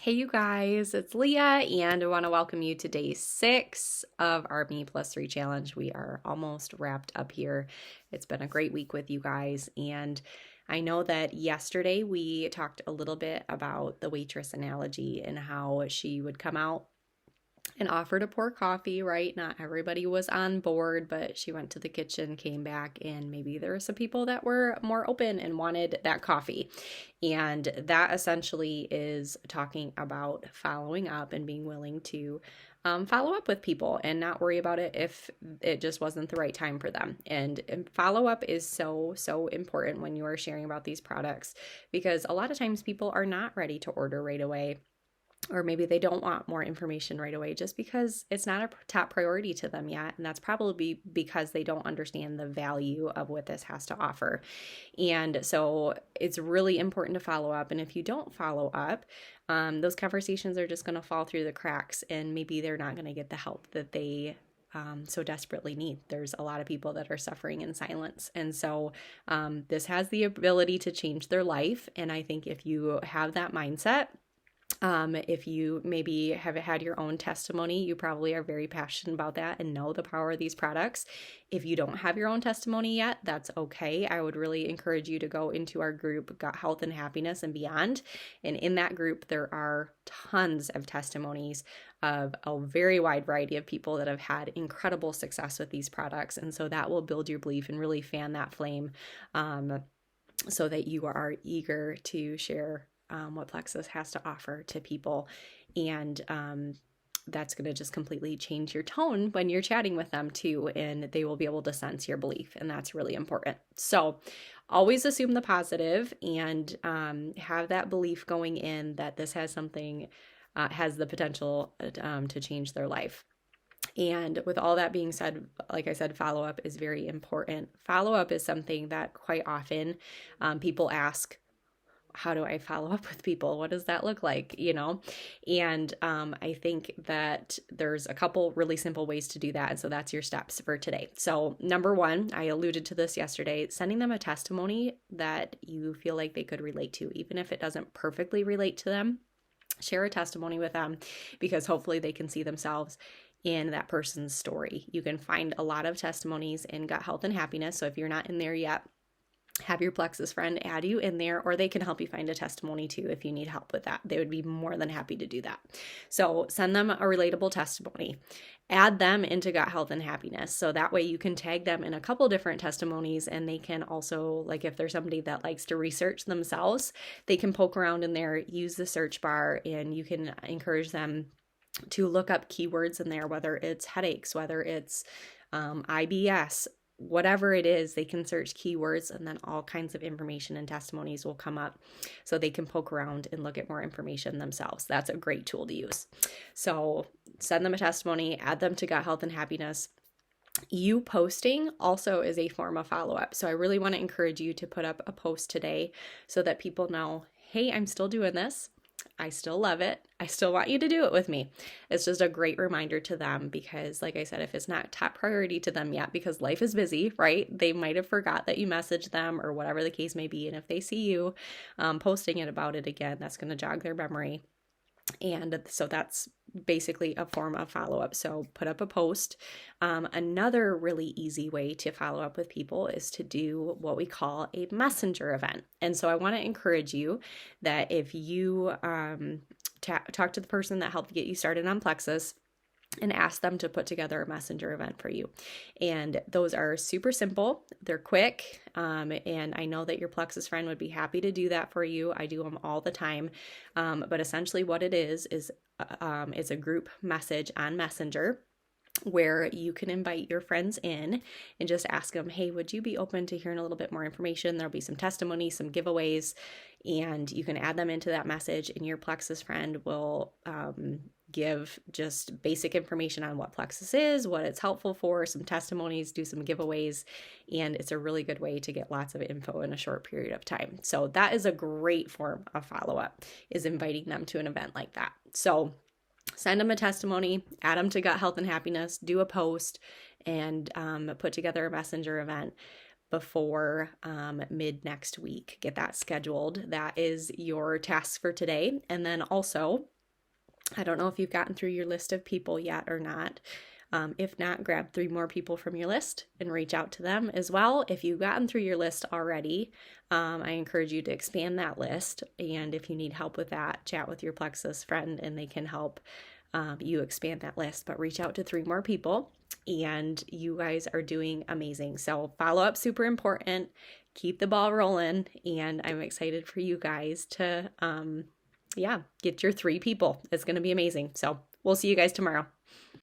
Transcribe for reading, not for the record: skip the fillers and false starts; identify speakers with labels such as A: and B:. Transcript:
A: Hey, you guys, it's Leah, and I want to welcome you to day 6 of our Me+3 challenge. We are almost wrapped up here. It's been a great week with you guys, and I know that yesterday we talked a little bit about the waitress analogy and how she would come out and offer to pour coffee, right? Not everybody was on board, but she went to the kitchen, came back, and maybe there were some people that were more open and wanted that coffee. And that essentially is talking about following up and being willing to follow up with people and not worry about it if it just wasn't the right time for them. And follow up is so important when you are sharing about these products, because a lot of times people are not ready to order right away, or maybe they don't want more information right away just because it's not a top priority to them yet. And that's probably because they don't understand the value of what this has to offer. And so it's really important to follow up. And if you don't follow up, those conversations are just going to fall through the cracks, and maybe they're not going to get the help that they so desperately need. There's a lot of people that are suffering in silence. And so this has the ability to change their life. And I think if you have that mindset, if you maybe have had your own testimony, you probably are very passionate about that and know the power of these products. If you don't have your own testimony yet, that's okay. I would really encourage you to go into our group, Gut Health and Happiness and Beyond. And in that group, there are tons of testimonies of a very wide variety of people that have had incredible success with these products. And so that will build your belief and really fan that flame, so that you are eager to share what Plexus has to offer to people. And that's going to just completely change your tone when you're chatting with them too, and they will be able to sense your belief, and that's really important. So always assume the positive and have that belief going in that this has something, has the potential to change their life. And with all that being said, like I said, follow-up is very important. Follow-up is something that quite often people ask, how do I follow up with people? What does that look like? And I think that there's a couple really simple ways to do that. And so that's your steps for today. So number one, I alluded to this yesterday, sending them a testimony that you feel like they could relate to, even if it doesn't perfectly relate to them. Share a testimony with them, because hopefully they can see themselves in that person's story. You can find a lot of testimonies in Gut Health and Happiness. So if you're not in there yet, have your Plexus friend add you in there, or they can help you find a testimony too if you need help with that. They would be more than happy to do that. So send them a relatable testimony. Add them into Gut Health and Happiness. So that way you can tag them in a couple different testimonies, and they can also, like if there's somebody that likes to research themselves, they can poke around in there, use the search bar, and you can encourage them to look up keywords in there, whether it's headaches, whether it's IBS, whatever it is. They can search keywords, and then all kinds of information and testimonies will come up, so they can poke around and look at more information themselves. That's a great tool to use. So send them a testimony, add them to Gut Health and Happiness. You posting also is a form of follow-up. So I really want to encourage you to put up a post today so that people know, hey, I'm still doing this. I still love it. I still want you to do it with me. It's just a great reminder to them, because like I said, if it's not top priority to them yet, because life is busy, right? They might have forgot that you messaged them or whatever the case may be. And if they see you posting it about it again, that's going to jog their memory. And so that's basically a form of follow-up. So put up a post. Another really easy way to follow up with people is to do what we call a messenger event. And so I want to encourage you that if you talk to the person that helped get you started on Plexus, and ask them to put together a messenger event for you. And those are super simple. They're quick. And I know that your Plexus friend would be happy to do that for you. I do them all the time. But essentially what it is it's a group message on Messenger, where you can invite your friends in and just ask them, hey, would you be open to hearing a little bit more information? There'll be some testimonies, some giveaways, and you can add them into that message, and your Plexus friend will give just basic information on what Plexus is, what it's helpful for, some testimonies, do some giveaways, and it's a really good way to get lots of info in a short period of time. So that is a great form of follow-up, is inviting them to an event like that. So send them a testimony, add them to Gut Health and Happiness, do a post, and put together a messenger event before mid next week. Get that scheduled. That is your task for today. And then also I don't know if you've gotten through your list of people yet or not. If not, grab 3 more people from your list and reach out to them as well. If you've gotten through your list already, I encourage you to expand that list. And if you need help with that, chat with your Plexus friend and they can help you expand that list. But reach out to 3 more people, and you guys are doing amazing. So follow up, super important. Keep the ball rolling. And I'm excited for you guys to, get your 3 people. It's going to be amazing. So we'll see you guys tomorrow.